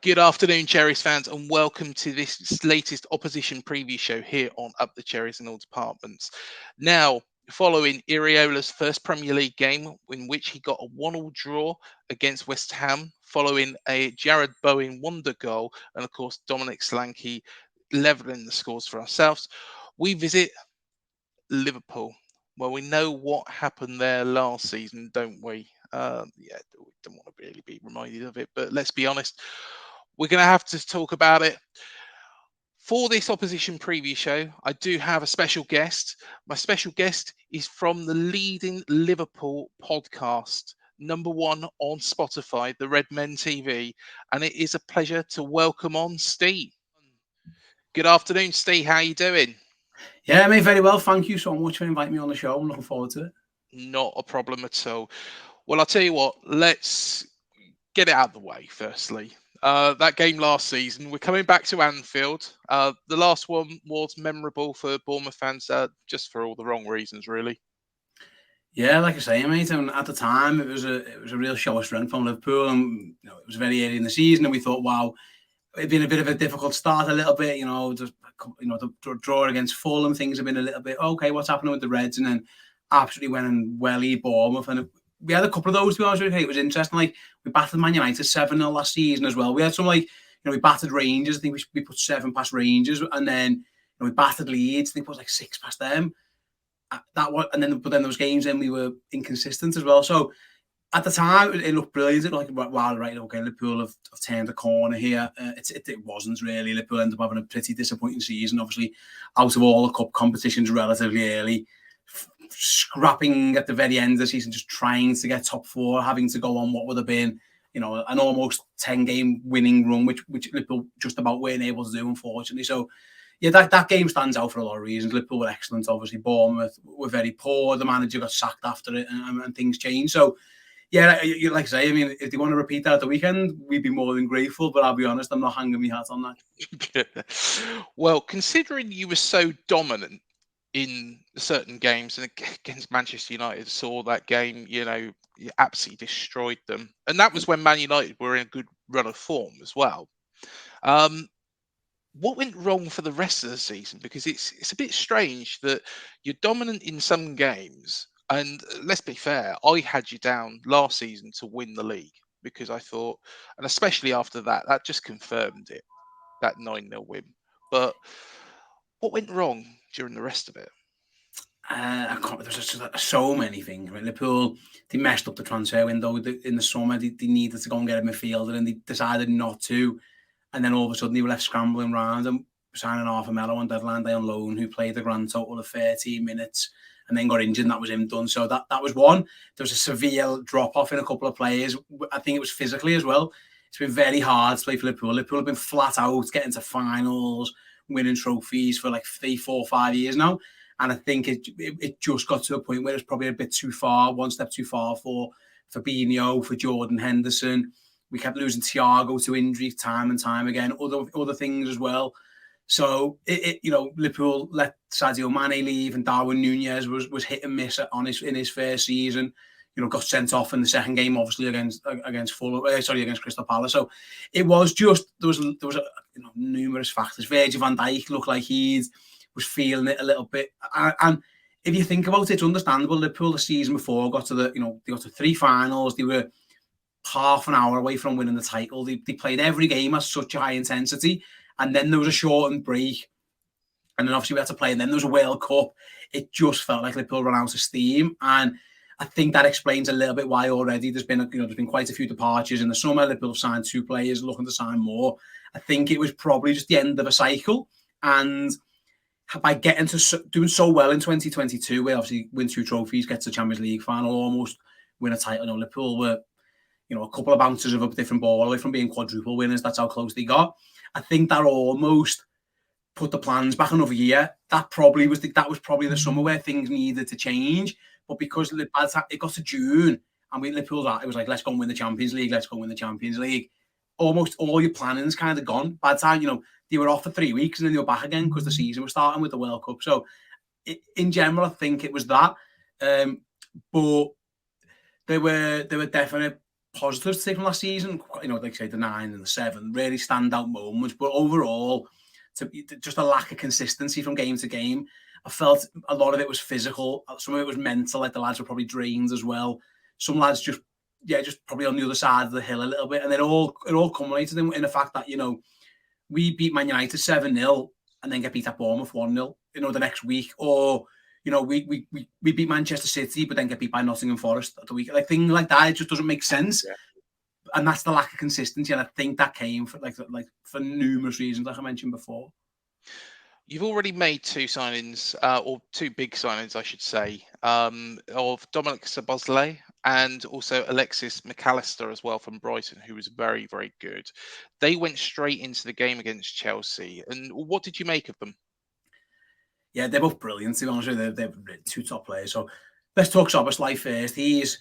Good afternoon, Cherries fans, and welcome to this latest opposition preview show here on Up the Cherries in all departments. Now, following Iraola's first Premier League game, in which he got a 1-1 draw against West Ham, following a Jared Bowen wonder goal, and of course Dominic Solanke levelling the scores for ourselves, we visit Liverpool. Well, we know what happened there last season, don't we? We don't want to really be reminded of it, but let's be honest, we're going to have to talk about it. For this opposition preview show, I do have a special guest. My special guest is from the leading Liverpool podcast, #1 on Spotify, the Red Men TV, and it is a pleasure to welcome on Steve. Good afternoon, Steve. How are you doing? Yeah, mate, very well. Thank you so much for inviting me on the show. I'm looking forward to it. Not a problem at all. Well, I'll tell you what, let's get it out of the way, firstly. That game last season, we're coming back to Anfield. The last one was memorable for Bournemouth fans, just for all the wrong reasons, really. Yeah, like I say, mate, and at the time it was a real show of strength from Liverpool, and it was very early in the season, and we thought, wow, it'd been a bit of a difficult start, a little bit, just the draw against Fulham, things have been a little bit okay. What's happening with the Reds? And then absolutely went and WELLIED Bournemouth, and we had a couple of those. To be honest with you, it was interesting. Like we battered Man United 7-0 last season as well. We had some we battered Rangers. I think we put 7 past Rangers, and then we battered Leeds. I think it was like 6 past them. That one, but then those games, then we were inconsistent as well. So at the time, it looked brilliant. It looked like, wow, right, okay, Liverpool have turned a corner here. It wasn't really. Liverpool ended up having a pretty disappointing season. Obviously, out of all the cup competitions relatively early, scrapping at the very end of the season, just trying to get top 4, having to go on what would have been, an almost 10-game winning run, which Liverpool just about weren't able to do, unfortunately. So, yeah, that game stands out for a lot of reasons. Liverpool were excellent, obviously. Bournemouth were very poor. The manager got sacked after it, and things changed. So, yeah, like I say, I mean, if they want to repeat that at the weekend, we'd be more than grateful. But I'll be honest, I'm not hanging my hat on that. Well, considering you were so dominant in certain games, and against Manchester United, saw that game, you absolutely destroyed them. And that was when Man United were in a good run of form as well. What went wrong for the rest of the season? Because it's a bit strange that you're dominant in some games, and let's be fair, I had you down last season to win the league because I thought, and especially after that just confirmed it, that 9-0 win. But what went wrong during the rest of it? There's so many things. Right? Liverpool, they messed up the transfer window in the summer. They needed to go and get a midfielder, and they decided not to. And then all of a sudden, they were left scrambling around and signing Arthur Melo on deadline day on loan, who played a grand total of 13 minutes and then got injured, and that was him done. So that was one. There was a severe drop-off in a couple of players. I think it was physically as well. It's been very hard to play for Liverpool. Liverpool have been flat out, getting to finals, winning trophies for like 3, 4, 5 years now. And I think it just got to a point where it's probably a bit too far, one step too far for Fabinho, for Jordan Henderson. We kept losing Thiago to injury time and time again, other things as well. So Liverpool let Sadio Mane leave, and Darwin Núñez was hit and miss in his first season. Got sent off in the second game, obviously against Crystal Palace. So it was just there was numerous factors. Virgil van Dijk looked like he was feeling it a little bit, and if you think about it, it's understandable. Liverpool the season before got to they got to 3 finals. They were half an hour away from winning the title. They played every game at such a high intensity, and then there was a shortened break, and then obviously we had to play, and then there was a World Cup. It just felt like Liverpool ran out of steam, and I think that explains a little bit why already there's been quite a few departures in the summer. Liverpool have signed 2 players, looking to sign more. I think it was probably just the end of a cycle, and by getting to doing so well in 2022, we obviously win 2 trophies, get to the Champions League final, almost win a title. Liverpool were a couple of bounces of a different ball away from being quadruple winners. That's how close they got. I think that almost put the plans back another year. That was probably the summer where things needed to change. But because it got to June, and Liverpool, it was like, let's go and win the Champions League. Let's go win the Champions League. Almost all your planning's kind of gone. By the time, they were off for 3 weeks, and then they were back again because the season was starting with the World Cup. So in general, I think it was that. But there were definite positives to take from last season. You know, like say the 9 and the 7, really standout moments. But overall, just a lack of consistency from game to game. I felt a lot of it was physical. Some of it was mental. Like the lads were probably drained as well. Some lads just probably on the other side of the hill a little bit. And then it all culminated in the fact that, you know, we beat Man United 7-0 and then get beat at Bournemouth 1-0, you know, the next week. Or, you know, we beat Manchester City, but then get beat by Nottingham Forest at the week. Like things like that, it just doesn't make sense. Yeah. And that's the lack of consistency. And I think that came for for numerous reasons, like I mentioned before. You've already made 2 signings, or 2 big signings, I should say, of Dominic Szoboszlai and also Alexis McAllister as well from Brighton, who was very, very good. They went straight into the game against Chelsea. And what did you make of them? Yeah, they're both brilliant. To be honest with you, they're 2 top players. So let's talk Szoboszlai first. He's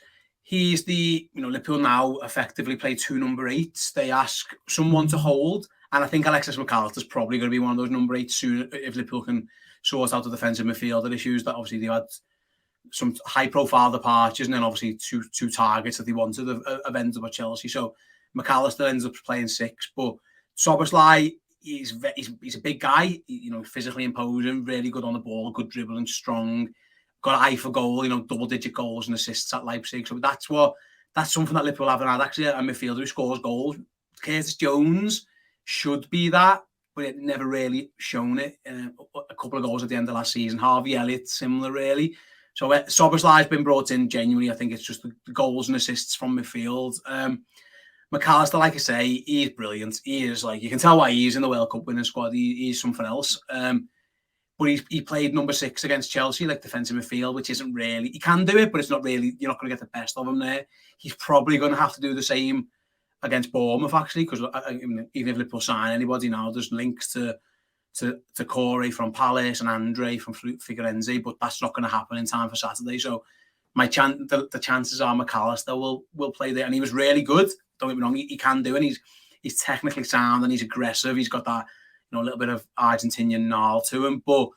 the, you know, Liverpool now effectively play 2 number 8s. They ask someone to hold. And I think Alexis McAllister's probably going to be one of those number 8s soon if Liverpool can sort out the defensive midfielder issues that obviously they had some high-profile departures and then obviously two targets that they wanted have ended up at Chelsea. So McAllister ends up playing 6, but Szoboszlai, he's a big guy, you know, physically imposing, really good on the ball, good dribbling, strong, got an eye for goal, you know, double-digit goals and assists at Leipzig. So that's something that Liverpool haven't had actually, a midfielder who scores goals. Curtis Jones should be that, but it never really shown it. A couple of goals at the end of last season. Harvey Elliott, similar really. So Szoboszlai's been brought in genuinely. I think it's just the goals and assists from midfield. McAllister, like I say, he's brilliant. He is like, you can tell why he's in the World Cup winning squad. He's something else. But he played number 6 against Chelsea, like defensive midfield, which isn't really, he can do it, but it's not really, you're not going to get the best of him there. He's probably going to have to do the same against Bournemouth, actually, because even if Liverpool sign anybody now, there's links to Corey from Palace and Andre from Figueirense, but that's not going to happen in time for Saturday. So the chances are McAllister will play there, and he was really good. Don't get me wrong, he can do it. He's technically sound and he's aggressive. He's got that, you know, a little bit of Argentinian gnarl to him, but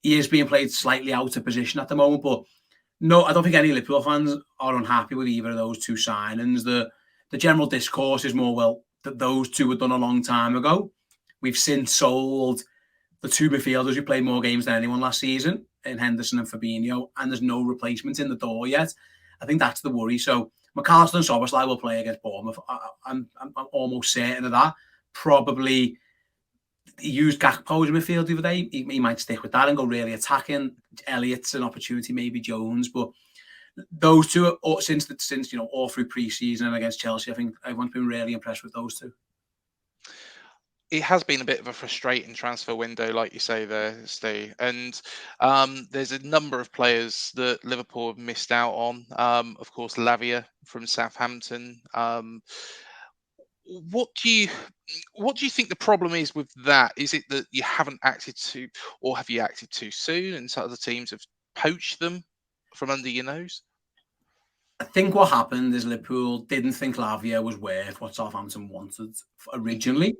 he is being played slightly out of position at the moment. But no, I don't think any Liverpool fans are unhappy with either of those 2 signings. The general discourse is more, well, that those 2 were done a long time ago. We've since sold the 2 midfielders who played more games than anyone last season, in Henderson and Fabinho, and there's no replacement in the door yet. I think that's the worry. So McAllister and Szoboszlai will play against Bournemouth. I'm almost certain of that. Probably he used Gakpo as a midfield the other day. He might stick with that and go really attacking. Elliott's an opportunity, maybe Jones, but those 2 since you know, all through pre-season and against Chelsea, I think everyone's been really impressed with those 2. It has been a bit of a frustrating transfer window, like you say there, Steve. And there's a number of players that Liverpool have missed out on. Of course, Lavia from Southampton. What do you think the problem is with that? Is it that you haven't acted to, or have you acted too soon, and some other teams have poached them from under your nose? I think what happened is Liverpool didn't think Lavia was worth what Southampton wanted originally.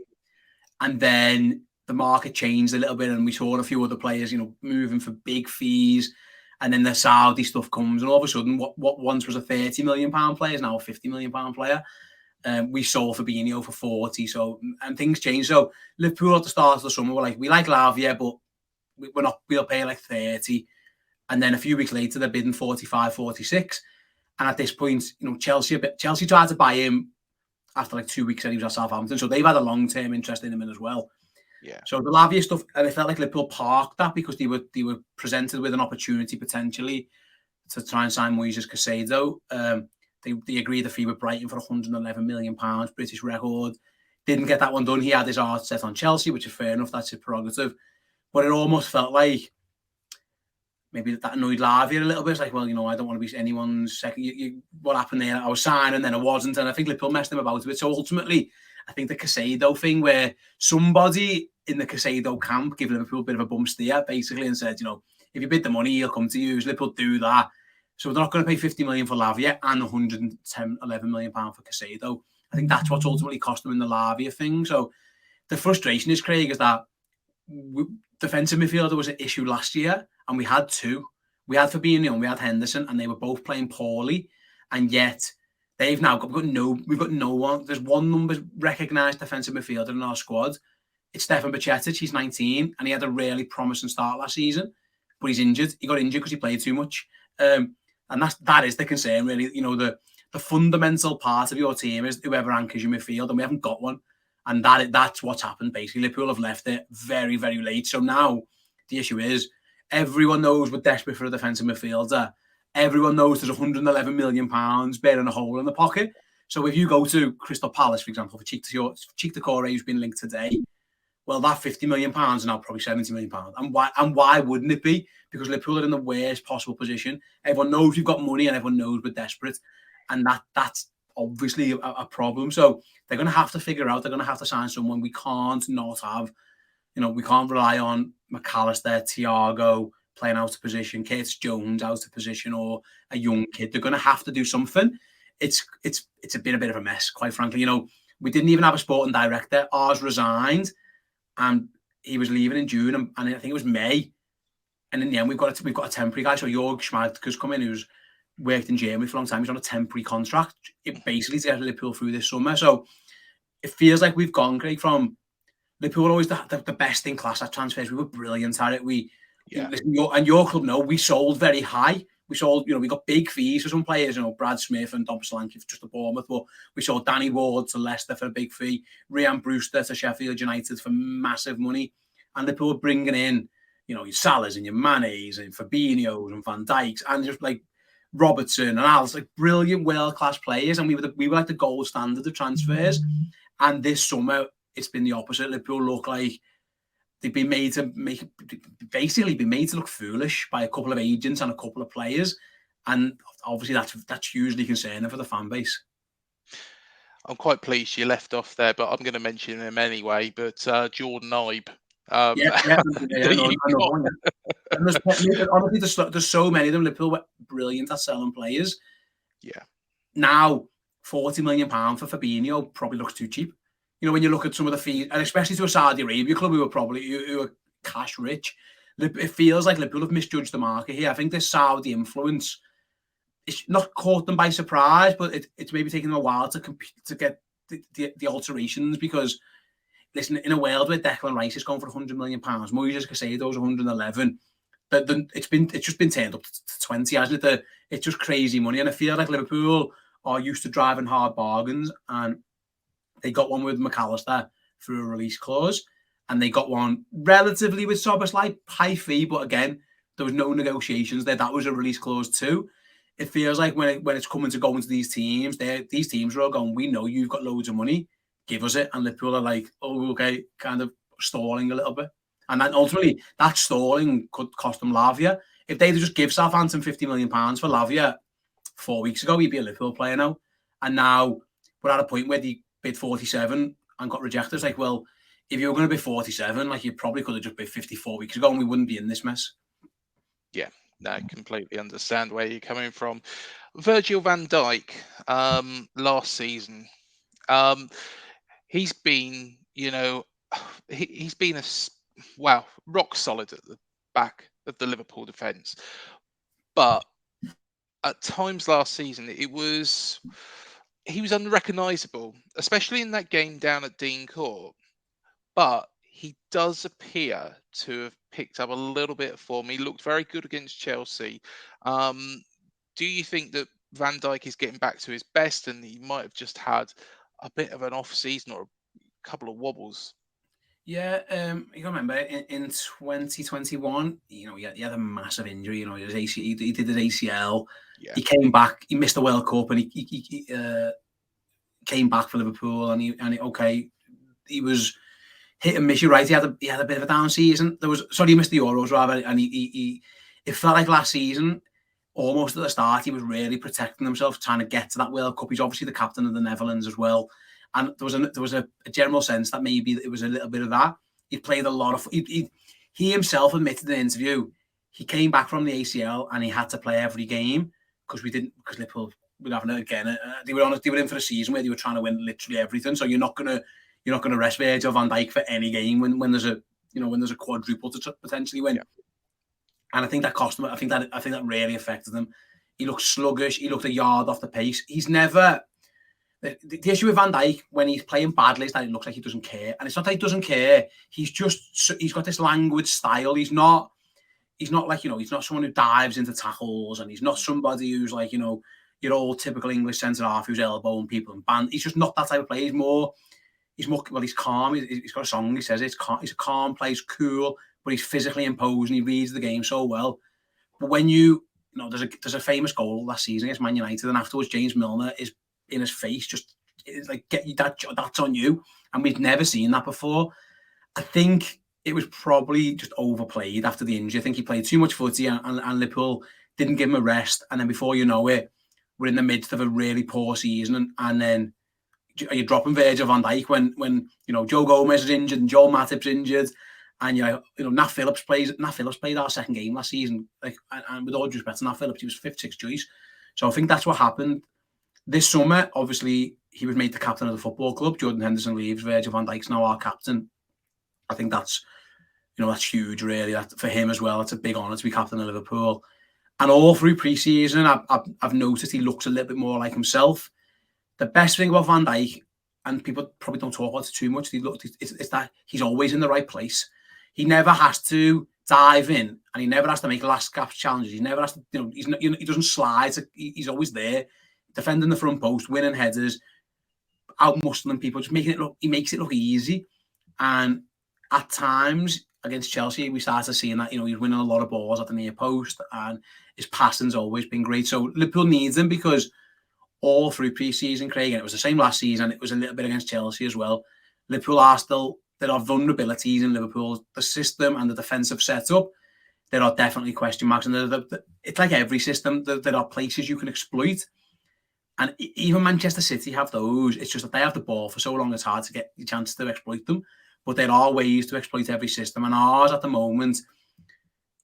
And then the market changed a little bit and we saw a few other players, you know, moving for big fees. And then the Saudi stuff comes and all of a sudden what once was a £30 million player is now a £50 million player. We sold Fabinho for 40. So, and things changed. So Liverpool at the start of the summer were like, we like Lavia, but we'll pay like 30. And then a few weeks later, they're bidding 45, 46. And at this point, you know, Chelsea tried to buy him after like 2 weeks that he was at Southampton. So they've had a long-term interest in him as well. Yeah. So the Lavia stuff, and it felt like Liverpool parked that because they were presented with an opportunity potentially to try and sign Moises Caicedo. They agreed the fee with Brighton for £111 million, British record. Didn't get that one done. He had his heart set on Chelsea, which is fair enough. That's his prerogative. But it almost felt like maybe that annoyed Lavia a little bit. It's like, well, you know, I don't want to be anyone's second. What happened there? I was signing, then I wasn't. And I think Liverpool messed him about a bit. So ultimately, I think the Caicedo thing where somebody in the Caicedo camp gave Liverpool a bit of a bum steer, basically, and said, you know, if you bid the money, he'll come to you. Liverpool do that. So they're not going to pay 50 million for Lavia and 11 million pounds for Caicedo. I think that's what's ultimately cost them in the Lavia thing. So the frustration is, Craig, is that defensive midfielder was an issue last year, and we had 2. We had Fabinho and we had Henderson, and they were both playing poorly, and yet we've got no one. There's one number recognised defensive midfielder in our squad. It's Stefan Bajcetic. He's 19, and he had a really promising start last season, but he's injured. He got injured because he played too much, and that is the concern, really. The fundamental part of your team is whoever anchors your midfield, and we haven't got one, and that's what's happened. Basically, Liverpool have left it very, very late. So now the issue is everyone knows we're desperate for a defensive midfielder. Everyone knows there's £111 million bearing a hole in the pocket. So if you go to Crystal Palace, for example, for Cheek Decore, who's been linked today, well, that £50 million is now probably £70 million. And why wouldn't it be? Because Liverpool are in the worst possible position. Everyone knows we've got money and everyone knows we're desperate. And that's obviously a problem. So they're going to have to figure out, they're going to have to sign someone. We can't not have, we can't rely on McAllister, Thiago playing out of position, Curtis Jones out of position, or a young kid. They're going to have to do something. It's been a bit of a mess, quite frankly. We didn't even have a sporting director. Ours resigned, and he was leaving in June, and I think it was May. And in the end, we've got a temporary guy. So Jürgen Schmadtke's come in, who's worked in Germany for a long time. He's on a temporary contract. It basically to get Liverpool through this summer. So it feels like we've gone, Craig, from Liverpool always the best in class at transfers. We were brilliant at it. And your club, we sold very high. We sold, we got big fees for some players, Brad Smith and Dom Solanke just to Bournemouth, but we sold Danny Ward to Leicester for a big fee, Ryan Brewster to Sheffield United for massive money, and Liverpool were bringing in, your Salahs and your Manes and Fabinho's and Van Dijk's and just like Robertson and Al's, like brilliant world-class players, and we were like the gold standard of transfers. And this summer, it's been the opposite. Liverpool look like they've been made to look foolish by a couple of agents and a couple of players, and obviously that's hugely concerning for the fan base. I'm quite pleased you left off there, but I'm going to mention him anyway. But Jordan Ibe. And there's so many of them. Liverpool were brilliant at selling players. Yeah. Now, £40 million for Fabinho probably looks too cheap. When you look at some of the fees, and especially to a Saudi Arabia club who are cash rich, it feels like Liverpool have misjudged the market here. I think this Saudi influence, it's not caught them by surprise, but it's maybe taken them a while to get the alterations, because, listen, in a world where Declan Rice is going for £100 million, Moises Caicedo's 111, but it's just been turned up to 20, hasn't it? It's just crazy money, and I feel like Liverpool are used to driving hard bargains, and they got one with McAllister through a release clause, and they got one relatively with Szoboszlai, high fee, but again, there was no negotiations there. That was a release clause too. It feels like when it's coming to go into these teams are all going, we know you've got loads of money, give us it. And Liverpool are like, oh, okay, kind of stalling a little bit. And then ultimately, that stalling could cost them Lavia. If they just give Southampton £50 million for Lavia 4 weeks ago, he'd be a Liverpool player now. And now we're at a point where they bid 47 and got rejected. It's like, well, if you were going to bid 47, like, you probably could have just bid 54 weeks ago and we wouldn't be in this mess. Yeah, no, I completely understand where you're coming from. Virgil van Dijk, last season, he's been, he's been rock solid at the back of the Liverpool defence. But at times last season, he was unrecognisable, especially in that game down at Dean Court. But he does appear to have picked up a little bit of form. He looked very good against Chelsea. Do you think that Van Dijk is getting back to his best, and he might have just had a bit of an off season or a couple of wobbles? Yeah, you can remember in 2021, he had a massive injury. He did his ACL. Yeah. He came back. He missed the World Cup, and he came back for Liverpool. And he was hit and miss. You're right. He had a bit of a down season. He missed the Euros rather, and it felt like last season, almost at the start, he was really protecting himself, trying to get to that World Cup. He's obviously the captain of the Netherlands as well. And there was a general sense that maybe it was a little bit of that. He played a lot of. He himself admitted in an interview he came back from the ACL and he had to play every game because Liverpool were having it again. They were in for a season where they were trying to win literally everything. So you're not gonna rest Virgil van Dijk for any game when there's a quadruple to potentially win. Yeah. And I think that I think that really affected him. He looked sluggish. He looked a yard off the pace. He's never The issue with Van Dijk when he's playing badly is that it looks like he doesn't care, and it's not that he doesn't care. He's got this languid style. He's not like, he's not someone who dives into tackles, and he's not somebody who's like, your old typical English centre half who's elbowing people and band. He's just not that type of player. He's calm. He's got a song. He says it's calm. He's a calm player. He's cool, but he's physically imposing. He reads the game so well. But when there's a famous goal last season against Man United, and afterwards James Milner is in his face, just like, get you that's on you, and we've never seen that before. I think it was probably just overplayed after the injury. I think he played too much footy, and Liverpool didn't give him a rest. And then before you know it, we're in the midst of a really poor season, and then you're dropping Virgil van Dijk when Joe Gomez is injured and Joel Matip's injured, and Nat Phillips played our second game last season. And with all due respect to Nat Phillips, he was 5th, 6th choice. So I think that's what happened. This summer, obviously, he was made the captain of the football club. Jordan Henderson leaves. Virgil van Dijk's now our captain. I think that's huge, really. That for him as well. It's a big honour to be captain of Liverpool. And all through pre-season, I've noticed he looks a little bit more like himself. The best thing about Van Dijk, and people probably don't talk about it too much, it's that he's always in the right place. He never has to dive in, and he never has to make last gasp challenges. He never has to, he doesn't slide. He's always there, defending the front post, winning headers, out-muscling people, just he makes it look easy. And at times against Chelsea, we started seeing that, he's winning a lot of balls at the near post, and his passing's always been great. So Liverpool needs him, because all through pre-season, Craig, and it was the same last season, it was a little bit against Chelsea as well, Liverpool there are vulnerabilities in Liverpool, the system and the defensive setup. There are definitely question marks, and it's like every system, there are places you can exploit. And even Manchester City have those. It's just that they have the ball for so long, it's hard to get the chance to exploit them. But there are ways to exploit every system. And ours at the moment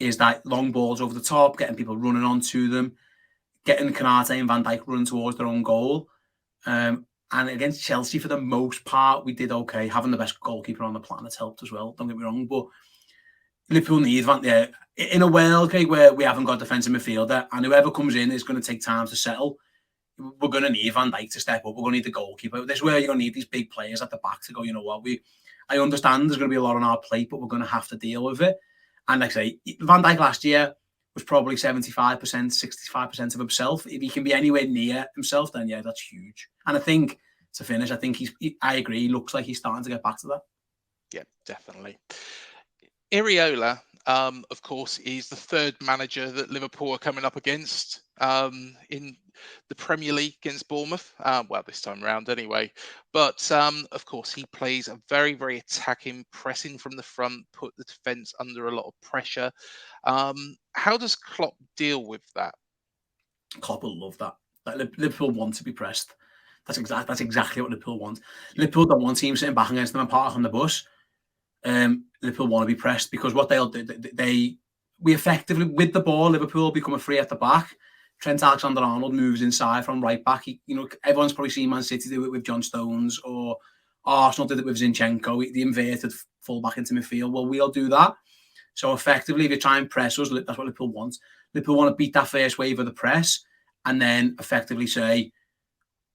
is that long balls over the top, getting people running onto them, getting Konate and Van Dijk running towards their own goal. And against Chelsea, for the most part, we did okay. Having the best goalkeeper on the planet helped as well. Don't get me wrong. But Liverpool need in a world, okay, where we haven't got a defensive midfielder, and whoever comes in is going to take time to settle. We're going to need Van Dijk to step up. We're going to need the goalkeeper. This is where you're going to need these big players at the back to go, I understand there's going to be a lot on our plate, but we're going to have to deal with it. And like I say, Van Dijk last year was probably 75%, 65% of himself. If he can be anywhere near himself, then yeah, that's huge. And I think, to finish, I agree, he looks like he's starting to get back to that. Yeah, definitely. Iraola, of course, is the third manager that Liverpool are coming up against in the Premier League against Bournemouth. Well, this time around anyway. But of course, he plays a very, very attacking, pressing from the front, put the defence under a lot of pressure. How does Klopp deal with that? Klopp will love that. Liverpool want to be pressed. That's exactly what Liverpool want. Liverpool don't want teams sitting back against them and parking the bus. Liverpool want to be pressed, because what they'll do, we effectively, with the ball, Liverpool become a free at the back. Trent Alexander-Arnold moves inside from right back. Everyone's probably seen Man City do it with John Stones, or Arsenal did it with Zinchenko, the inverted full back into midfield. Well, we'll do that. So effectively, if you try and press us, that's what Liverpool wants. Liverpool want to beat that first wave of the press, and then effectively say,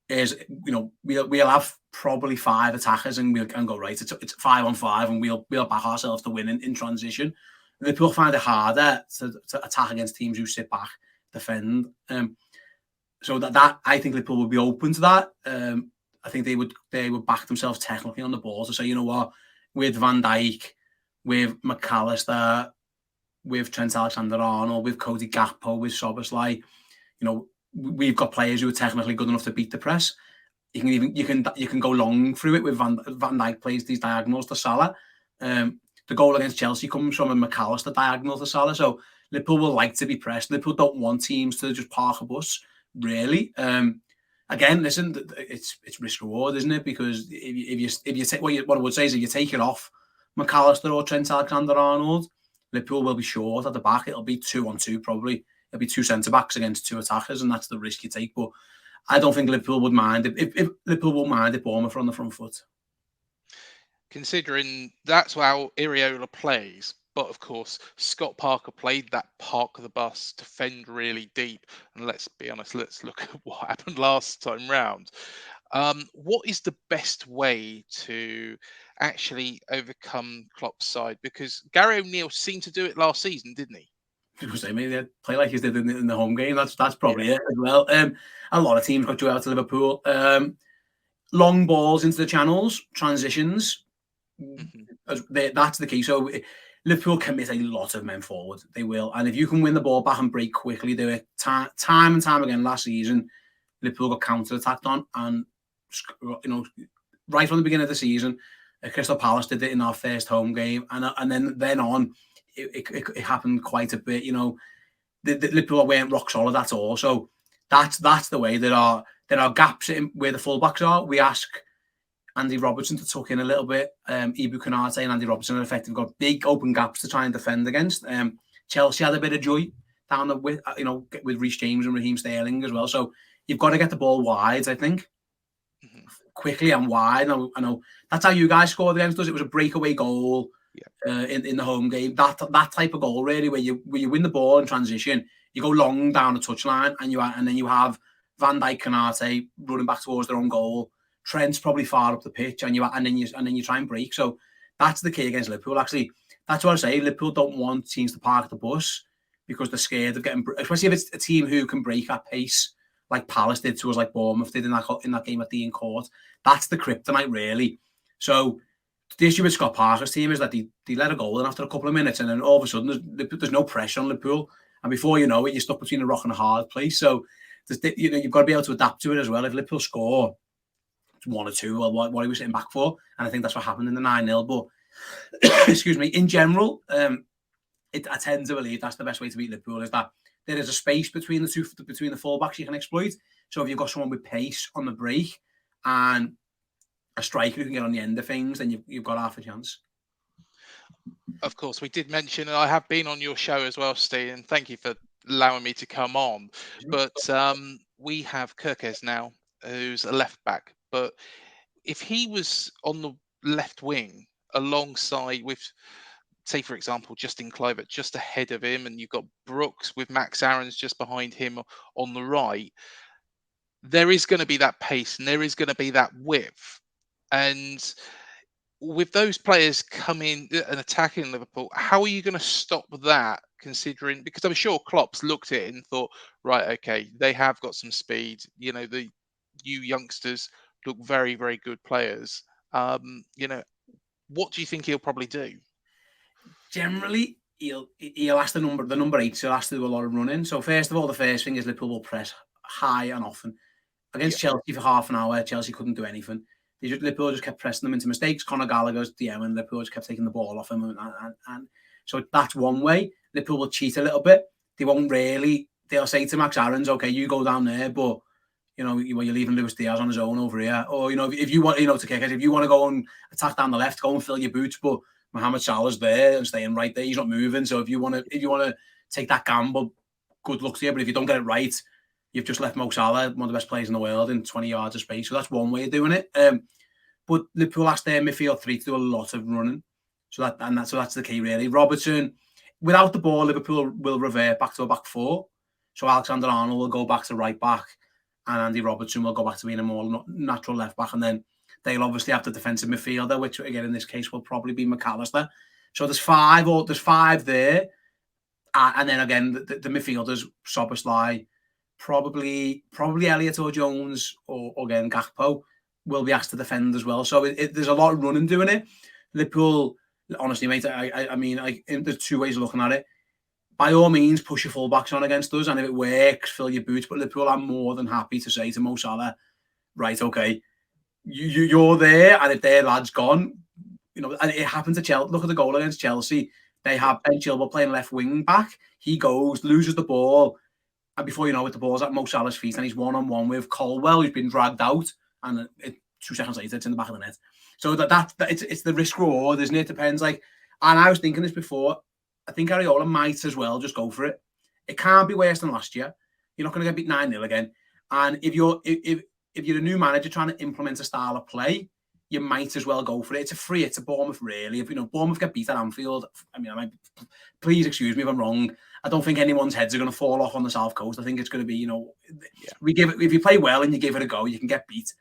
we'll have probably 5 attackers, and we'll go, right, it's 5 on 5, and we'll back ourselves to win in transition. Liverpool find it harder to attack against teams who sit back, defend. So that I think Liverpool would be open to that. I think they would back themselves technically on the ball to say, you know what, with Van Dijk, with McAllister, with Trent Alexander-Arnold, with Cody Gakpo, with Szoboszlai, we've got players who are technically good enough to beat the press. You can go long through it with Van Dijk plays these diagonals to Salah. The goal against Chelsea comes from a McAllister diagonal to Salah. So Liverpool will like to be pressed. Liverpool don't want teams to just park a bus, really. Again, listen, it's risk reward, isn't it? Because if you take what I would say is, if you take it off McAllister or Trent Alexander-Arnold, Liverpool will be short at the back. It'll be 2-on-2 probably. It'll be 2 centre-backs against 2 attackers, and that's the risk you take. But I don't think Liverpool would mind if Liverpool won't mind if Bournemouth are on the front foot. Considering that's how Iraola plays, but of course, Scott Parker played that park the bus, defend really deep. And let's be honest, let's look at what happened last time round. What is the best way to actually overcome Klopp's side? Because Gary O'Neill seemed to do it last season, didn't he? People say maybe they play like he did in the home game. That's Yeah. probably it as well. A lot of teams got drew out to Liverpool. Long balls into the channels, transitions. Hmm. That's the key. So Liverpool commit a lot of men forward. They will, and if you can win the ball back and break quickly, do it time and time again. Last season, Liverpool got counter attacked on, and right from the beginning of the season, Crystal Palace did it in our first home game, and then on, it happened quite a bit. The Liverpool weren't rock solid at all. So that's the way. There are gaps in where the fullbacks are. We ask Andy Robertson to tuck in a little bit. Ibu Konate and Andy Robertson are effectively got big open gaps to try and defend against. Chelsea had a bit of joy down the with Reece James and Raheem Sterling as well. So you've got to get the ball wide, I think, quickly and wide. I know that's how you guys scored against us. It was a breakaway goal in the home game. That type of goal really, where you win the ball in transition, you go long down the touchline, and then you have Van Dijk, Konate running back towards their own goal. Trent's probably far up the pitch, and then you try and break. So that's the key against Liverpool. Actually, that's what I say. Liverpool don't want teams to park the bus because they're scared of getting, especially if it's a team who can break at pace, like Palace did to us, like Bournemouth did in that game at Dean Court. That's the kryptonite, really. So the issue with Scott Parker's team is that they let a goal in after a couple of minutes, and then all of a sudden there's no pressure on Liverpool, and before you know it, you're stuck between a rock and a hard place. So you've got to be able to adapt to it as well. If Liverpool score 1 or 2, or what he was sitting back for, and I think that's what happened in the 9-0. But excuse me, in general, I tend to believe that's the best way to beat Liverpool, is that there is a space between the fullbacks you can exploit. So if you've got someone with pace on the break and a striker who can get on the end of things, then you've got half a chance. Of course, we did mention, and I have been on your show as well, Steve, and thank you for allowing me to come on. But we have Kirkes now, who's a left back. But if he was on the left wing alongside with, say, for example, Justin Kluivert just ahead of him, and you've got Brooks with Max Aarons just behind him on the right, there is going to be that pace and there is going to be that width. And with those players coming and attacking Liverpool, how are you going to stop that? Considering, because I'm sure Klopp's looked at it and thought, right, okay, they have got some speed. The youngsters look very, very good players. What do you think he'll probably do? Generally, he'll ask the number 8, so he'll have to do a lot of running. So first of all, the first thing is Liverpool will press high and often. Against Chelsea for half an hour, Chelsea couldn't do anything. Liverpool just kept pressing them into mistakes. Conor Gallagher's DM, and Liverpool just kept taking the ball off him, and so that's one way. Liverpool will cheat a little bit. They won't really. They'll say to Max Aarons, "Okay, you go down there, but you're leaving Luis Diaz on his own over here." Or if you want, to kick it, if you want to go and attack down the left, go and fill your boots. But Mohamed Salah's there and staying right there. He's not moving. So if you want to take that gamble, good luck to you. But if you don't get it right, you've just left Mo Salah, one of the best players in the world, in 20 yards of space. So that's one way of doing it. But Liverpool asked their midfield 3 to do a lot of running. So that's the key, really. Robertson, without the ball, Liverpool will revert back to a back 4. So Alexander-Arnold will go back to right back, and Andy Robertson will go back to being a more natural left back. And then they'll obviously have the defensive midfielder, which again in this case will probably be McAllister. So there's 5 there. And then again, the midfielders, Szoboszlai, probably Elliott or Jones, or again Gakpo, will be asked to defend as well. So there's a lot of running doing it. Liverpool, honestly, mate, I mean, there's 2 ways of looking at it. By all means, push your fullbacks on against us, and if it works, fill your boots. But Liverpool are more than happy to say to Mo Salah, right, okay, you're there, and if their lad's gone, and it happened to Chelsea. Look at the goal against Chelsea. They have Ben Chilwell playing left wing back. He goes, loses the ball, and before you know it, the ball's at Mo Salah's feet, and he's 1-on-1 with Colwell, who's been dragged out, and 2 seconds later, it's in the back of the net. So that it's the risk reward, isn't it? It depends. And I was thinking this before. I think Iraola might as well just go for it. It can't be worse than last year. You're not going to get beat 9-0 again. And if you're a new manager trying to implement a style of play, you might as well go for it. It's a Bournemouth, really. If Bournemouth get beat at Anfield, please excuse me if I'm wrong. I don't think anyone's heads are going to fall off on the South Coast. I think it's going to be, we give it. If you play well and you give it a go, you can get beat.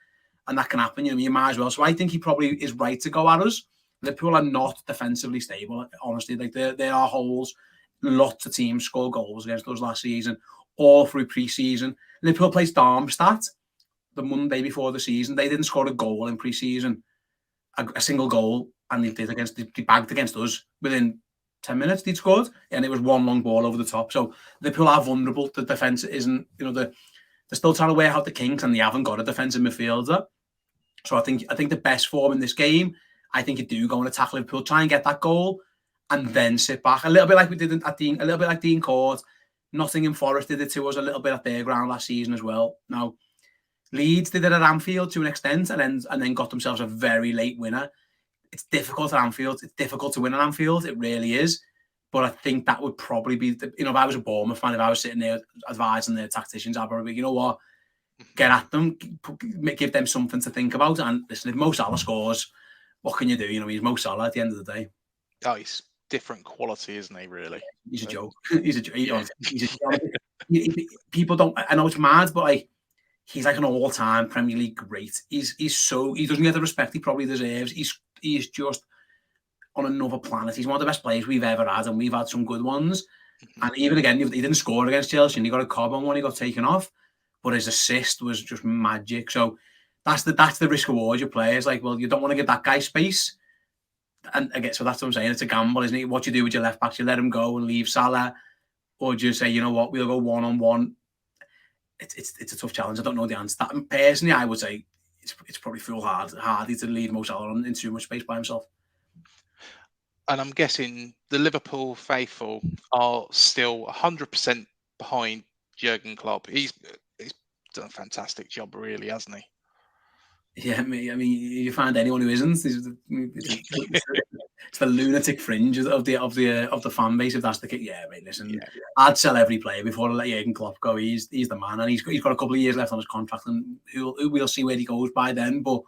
and that can happen. You know, you might as well. So I think he probably is right to go at us. Liverpool are not defensively stable, honestly. Like there are holes. Lots of teams score goals against us last season, all through pre-season. Liverpool plays Darmstadt the Monday before the season. They didn't score a goal in pre-season, a single goal, and they bagged against us within 10 minutes. They'd scored, and it was one long ball over the top. So Liverpool are vulnerable. The defense isn't, they're still trying to wear out the kinks, and they haven't got a defensive midfielder. So I think the best form in this game, I think you do go and attack Liverpool, try and get that goal, and then sit back. A little bit like we did at Dean, a little bit like Dean Court. Nottingham Forest did it to us a little bit at their ground last season as well. Now, Leeds did it at Anfield to an extent, and then got themselves a very late winner. It's difficult at Anfield. It's difficult to win at Anfield. It really is. But I think that would probably be, if I was a Bournemouth fan, if I was sitting there advising their tacticians, I'd probably be, you know what, get at them, give them something to think about. And listen, if Mo Salah scores, what can you do? He's Mo Salah at the end of the day. Oh, he's different quality, isn't he, really? He's a joke. He's a joke. People don't, I know it's mad, but he's like an all-time Premier League great. He doesn't get the respect he probably deserves. He's just on another planet. He's one of the best players we've ever had, and we've had some good ones. And even again, he didn't score against Chelsea, and he got a cob on when he got taken off, but his assist was just magic. So that's the risk reward your players. Like, well, you don't want to give that guy space. And again, so that's what I'm saying. It's a gamble, isn't it? What you do with your left backs, you let him go and leave Salah, or do you say, you know what, we'll go one-on-one. It's a tough challenge. I don't know the answer. That, personally, I would say it's probably hardy to leave Mo Salah in too much space by himself. And I'm guessing the Liverpool faithful are still 100% behind Jürgen Klopp. He's done a fantastic job, really, hasn't he? Yeah, I mean, you find anyone who isn't. It's the lunatic fringe of the fan base. If that's the case, yeah, mate. Listen, I'd sell every player before I let Jürgen Klopp go. He's the man, and he's got a couple of years left on his contract, and we'll see where he goes by then. But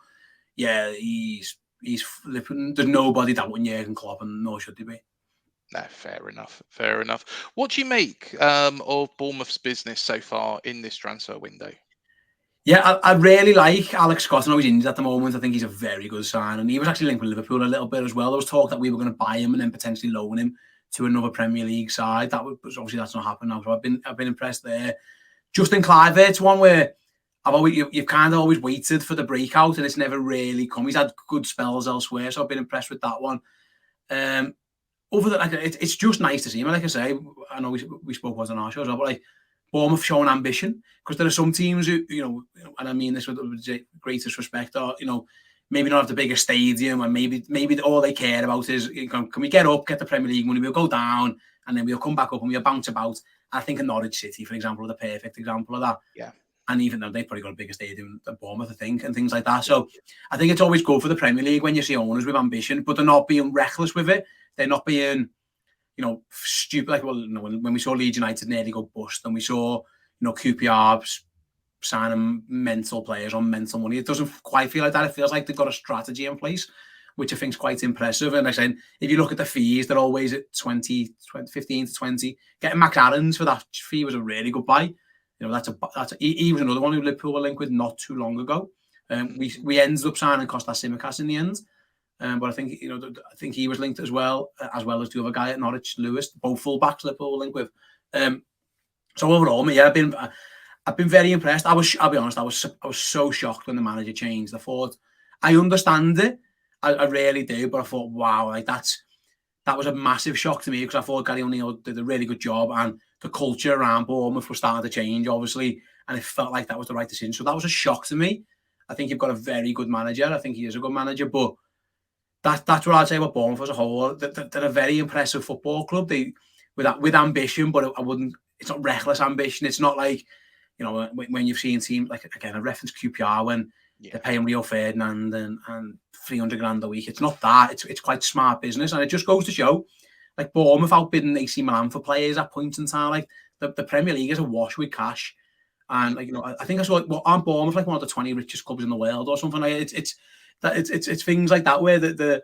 yeah, he's there's nobody that won Jürgen Klopp, and nor should he be. No, fair enough. What do you make of Bournemouth's business so far in this transfer window? Yeah, I really like Alex Scott. I know he's injured at the moment. I think he's a very good sign. And he was actually linked with Liverpool a little bit as well. There was talk that we were going to buy him and then potentially loan him to another Premier League side. Obviously that's not happened now. So I've been impressed there. Justin Kluivert's one where you've kind of always waited for the breakout and it's never really come. He's had good spells elsewhere, so I've been impressed with that one. It's just nice to see him. Like I say, I know we spoke on our show as well, but Bournemouth showing ambition, because there are some teams who, and I mean this with the greatest respect, or maybe not have the biggest stadium, and maybe all they care about is can we get up, get the Premier League money, we'll go down, and then we'll come back up and we'll bounce about. I think in Norwich City, for example, are the perfect example of that. Yeah. And even though they've probably got a bigger stadium than Bournemouth, I think, and things like that. So I think it's always good for the Premier League when you see owners with ambition, but they're not being reckless with it. They're not being stupid. Like, when we saw Leeds United nearly go bust, and we saw, QPR signing mental players on mental money, it doesn't quite feel like that. It feels like they've got a strategy in place, which I think is quite impressive. And I said, if you look at the fees, they're always at 15 to 20. Getting Max Aarons for that fee was a really good buy. He was another one who Liverpool were linked with not too long ago. We ended up signing Kostas Tsimikas in the end. But I think he was linked as well as the other guy at Norwich, Lewis, both fullbacks Liverpool were linked with. So overall, I've been very impressed. I'll be honest, I was so shocked when the manager changed. I thought, I understand it, I really do, but I thought, wow, that was a massive shock to me, because I thought Gary O'Neill did a really good job, and the culture around Bournemouth was starting to change, obviously, and it felt like that was the right decision. So that was a shock to me. I think you've got a very good manager. I think he is a good manager, but that's what I'd say about Bournemouth as a whole. They're a very impressive football club. With ambition, but it's not reckless ambition. It's not like, when you've seen teams like, again, I reference QPR when they're paying Rio Ferdinand and 300 grand a week. It's not that. It's quite smart business, and it just goes to show, like, Bournemouth outbidding AC Milan for players at points in time. Like, the Premier League is awash with cash, and I think I saw, aren't Bournemouth like one of the 20 richest clubs in the world or something like it? It's things like that where the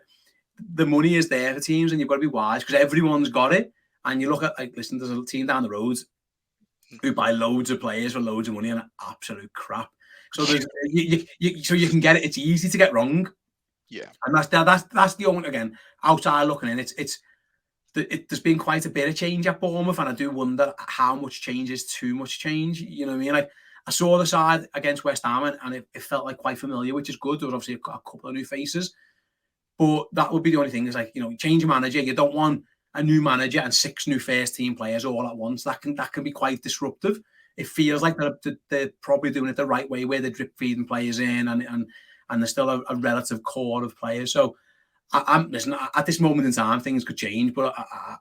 money is there for teams, and you've got to be wise, because everyone's got it. And you look at, there's a team down the road who buy loads of players for loads of money and absolute crap. So there's so you can get it. It's easy to get wrong, Yeah. and that's the only, again, outside looking in. There's been quite a bit of change at Bournemouth, and I do wonder how much change is too much change. You know what I mean? Like, I saw the side against West Ham, and it felt like quite familiar, which is good. There was obviously a couple of new faces, but that would be the only thing. Is like, you change a manager. You don't want a new manager and 6 new first team players all at once. That can be quite disruptive. It feels like they're probably doing it the right way, where they're drip feeding players in, and there's still a relative core of players. So I'm listen, at this moment in time, things could change, but I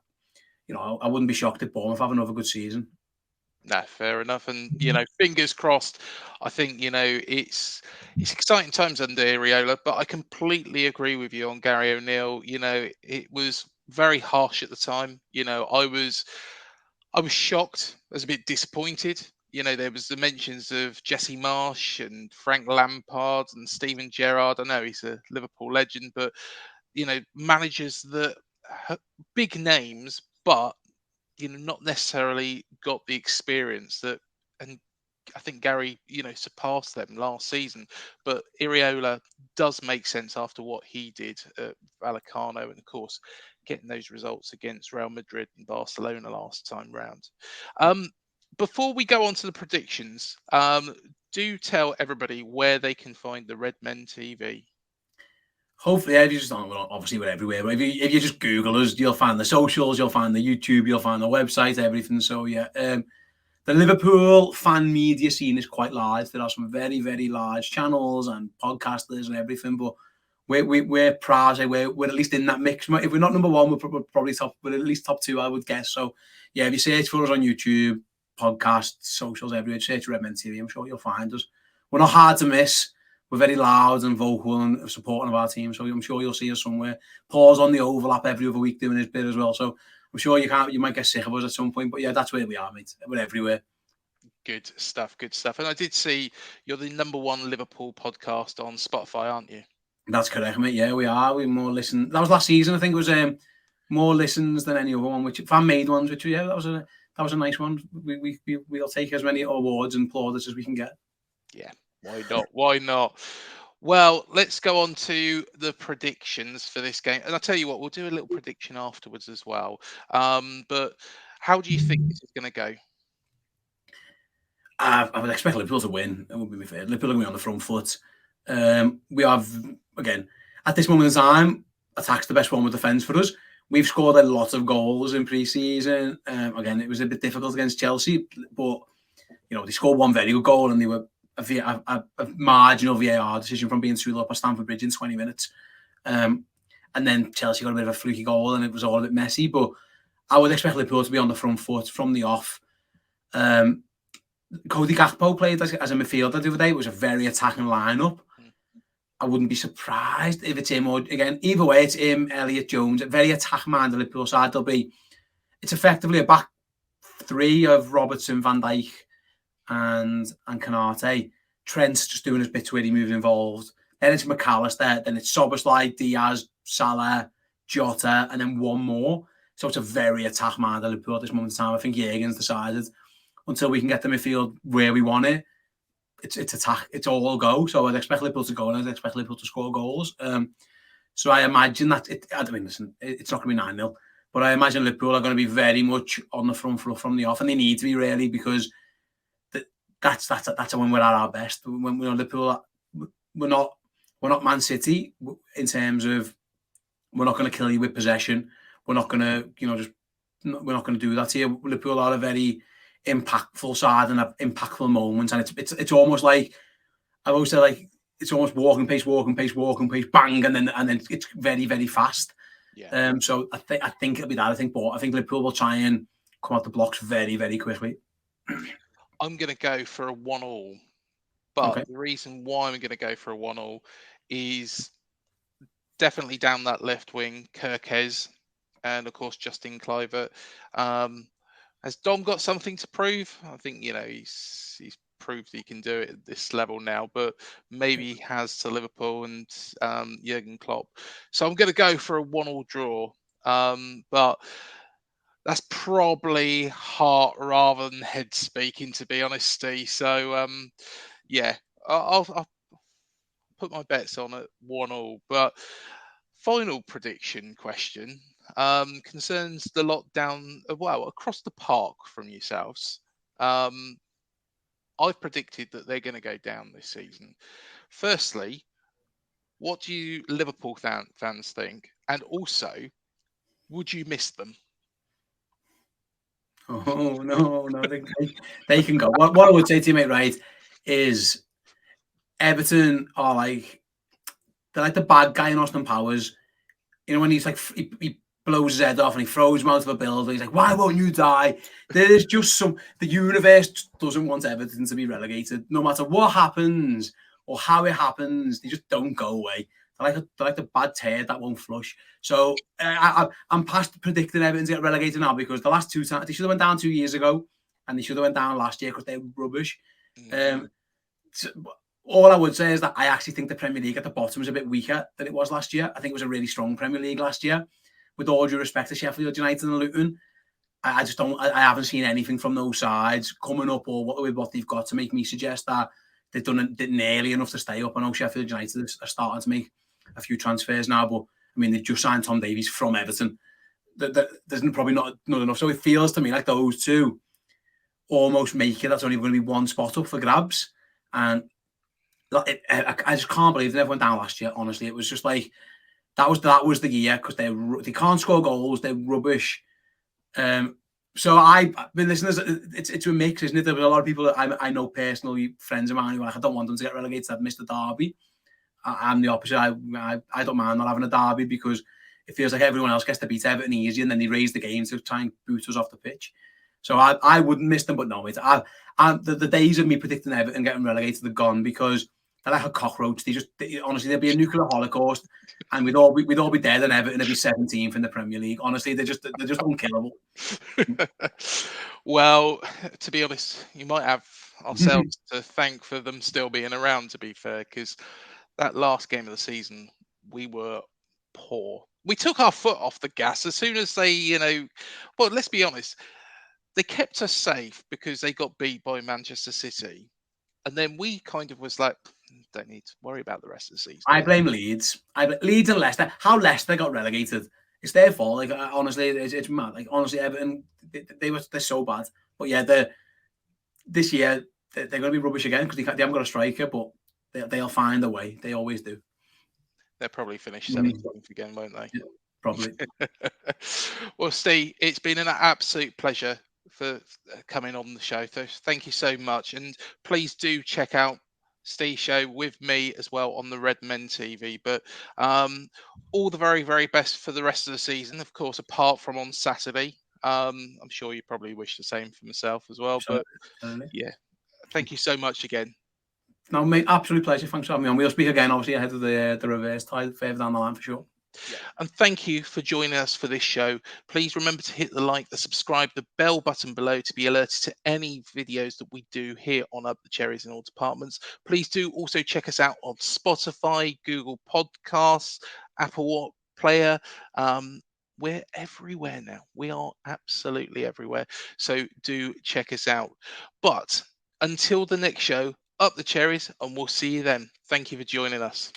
wouldn't be shocked if Bournemouth have another good season. No, fair enough. And fingers crossed. I think it's exciting times under Iraola, but I completely agree with you on Gary O'Neill. It was very harsh at the time. I was shocked. I was a bit disappointed. There was the mentions of Jesse Marsh and Frank Lampard and Steven Gerrard. I know he's a Liverpool legend, but managers that big names, but not necessarily got the experience that, and I think Gary, surpassed them last season. But Iraola does make sense after what he did at Vallecano, and of course, getting those results against Real Madrid and Barcelona last time round. Um, Before we go on to the predictions, do tell everybody where they can find the Red Men TV. Hopefully, if you just obviously we're everywhere. But if you just Google us, you'll find the socials, you'll find the YouTube, you'll find the website, everything. So yeah, the Liverpool fan media scene is quite large. There are some very, very large channels and podcasters and everything. But we're proud. We're at least in that mix. If we're not number one, we're probably top. We're at least top 2, I would guess. So yeah, if you search for us on YouTube, podcasts, socials, everywhere, search Redmen TV, I'm sure you'll find us. We're not hard to miss. We're very loud and vocal and supporting of our team. So I'm sure you'll see us somewhere. Paul's on the overlap every other week doing his bit as well. So I'm sure you might get sick of us at some point. But yeah, that's where we are, mate. We're everywhere. Good stuff, good stuff. And I did see you're the number 1 Liverpool podcast on Spotify, aren't you? That's correct, mate. Yeah, we are. We more listen. That was last season. I think it was more listens than any other one, which fan made ones. Which that was a nice one. We'll take as many awards and plaudits as we can get. Yeah, why not? Why not? Well, let's go on to the predictions for this game. And I'll tell you what, we'll do a little prediction afterwards as well. But how do you think this is going to go? I would expect Liverpool to win. That would be fair. Liverpool are going to be on the front foot. We have, again, at this moment in time, attack's the best form of defence for us. We've scored a lot of goals in pre-season. Again, it was a bit difficult against Chelsea, but they scored one very good goal, and they were a marginal VAR decision from being 2-0 up at Stamford Bridge in 20 minutes. And then Chelsea got a bit of a fluky goal, and it was all a bit messy. But I would expect Liverpool to be on the front foot from the off. Cody Gakpo played as a midfielder the other day. It was a very attacking lineup. I wouldn't be surprised if it's him, or again, either way, it's him, Elliott, Jones, a very attack-minded Liverpool side. It's effectively a back 3 of Robertson, Van Dijk, and Canate. Trent's just doing his bit to he moving involved. Then it's McAllister, then it's Szoboszlai, Diaz, Salah, Jota, and then one more. So it's a very attack-minded Liverpool at this moment in time. I think Jürgen's decided until we can get the midfield where we want it, it's attack, it's all go. So I'd expect Liverpool to go, and I'd expect Liverpool to score goals. So I imagine that listen, it's not going to be 9-0, but I imagine Liverpool are going to be very much on the front foot from the off, and they need to be, really, because that's when we're at our best. When Liverpool, we're not Man City in terms of we're not going to kill you with possession. We're not going to we're not going to do that here. Liverpool are a very impactful side and have impactful moments, and it's almost like, I always say, like, it's almost walking pace, bang, and then it's very, very fast. Yeah. So I think it'll be that. I think Liverpool will try and come out the blocks very, very quickly. I'm going to go for a 1-1, but Okay. the reason why I'm going to go for a 1-1 is definitely down that left wing, Kirkes, and of course Justin Kluivert. Has Dom got something to prove? I think he's proved he can do it at this level now, but maybe he has to Liverpool and Jürgen Klopp. So I'm going to go for a 1-1 draw. But that's probably heart rather than head speaking, to be honest, Steve. So yeah, I'll put my bets on at 1-1. But final prediction question concerns the lockdown, well, across the park from yourselves. Um, I've predicted that they're going to go down this season. Firstly, what do you Liverpool fans think? And also, would you miss them? Oh no, they can go. What I would say to you, mate, right, is Everton are like they're like the bad guy in Austin Powers. You know when he's like he blows his head off and he throws him out of a building. He's like, "Why won't you die?" There is just the universe doesn't want Everton to be relegated, no matter what happens or how it happens. They just don't go away. They're like the bad turd that won't flush. So I'm past predicting Everton to get relegated now because the last two times they should have went down 2 years ago, and they should have went down last year because they're rubbish. Mm. Um, so, all I would say is that I actually think the Premier League at the bottom is a bit weaker than it was last year. I think it was a really strong Premier League last year. With all due respect to Sheffield United and Luton, I just don't. I haven't seen anything from those sides coming up or what they've got to make me suggest that they've done nearly enough to stay up. I know Sheffield United are starting to make a few transfers now, but I mean they've just signed Tom Davies from Everton. There's probably not enough. So it feels to me like those two almost make it. That's only going to be one spot up for grabs, and I just can't believe they never went down last year. Honestly, it was just like that was the year because they can't score goals. They're rubbish. So I've been listening. It's a mix, isn't it? There were a lot of people that I know personally, friends of mine who are like, I don't want them to get relegated. I've missed the derby. I'm the opposite. I don't mind not having a derby because it feels like everyone else gets to beat Everton easy, and then they raise the game to try and boot us off the pitch. So I wouldn't miss them, but no, the days of me predicting Everton getting relegated are gone because they're like a cockroach. Honestly, there'd be a nuclear holocaust, and we'd all be dead, and Everton would be 17th in the Premier League. Honestly, they're just unkillable. Well, to be honest, you might have ourselves to thank for them still being around, to be fair, because that last game of the season, we were poor. We took our foot off the gas as soon as well, let's be honest, they kept us safe because they got beat by Manchester City. And then we kind of was like, don't need to worry about the rest of the season. I blame Leeds. Leeds and Leicester. How Leicester got relegated? It's their fault. Like honestly, it's mad. Like honestly, Everton they're so bad. But yeah, this year they're going to be rubbish again because they haven't got a striker. But they'll find a way. They always do. They'll probably finish 17th again, won't they? Yeah, probably. Well, Steve, it's been an absolute pleasure for coming on the show. So thank you so much, and please do check out Steve's show with me as well on the Red Men TV. But all the very, very best for the rest of the season, of course, apart from on Saturday. I'm sure you probably wish the same for myself as well. But yeah, thank you so much again. No, mate, absolute pleasure. Thanks for having me on. We'll speak again, obviously, ahead of the reverse tie further down the line for sure. Yeah. And thank you for joining us for this show. Please remember to hit the like, the subscribe, the bell button below to be alerted to any videos that we do here on Up the Cherries in All Departments. Please do also check us out on Spotify, Google Podcasts, Apple Player. We're everywhere now. We are absolutely everywhere. So do check us out. But until the next show, Up the Cherries, and we'll see you then. Thank you for joining us.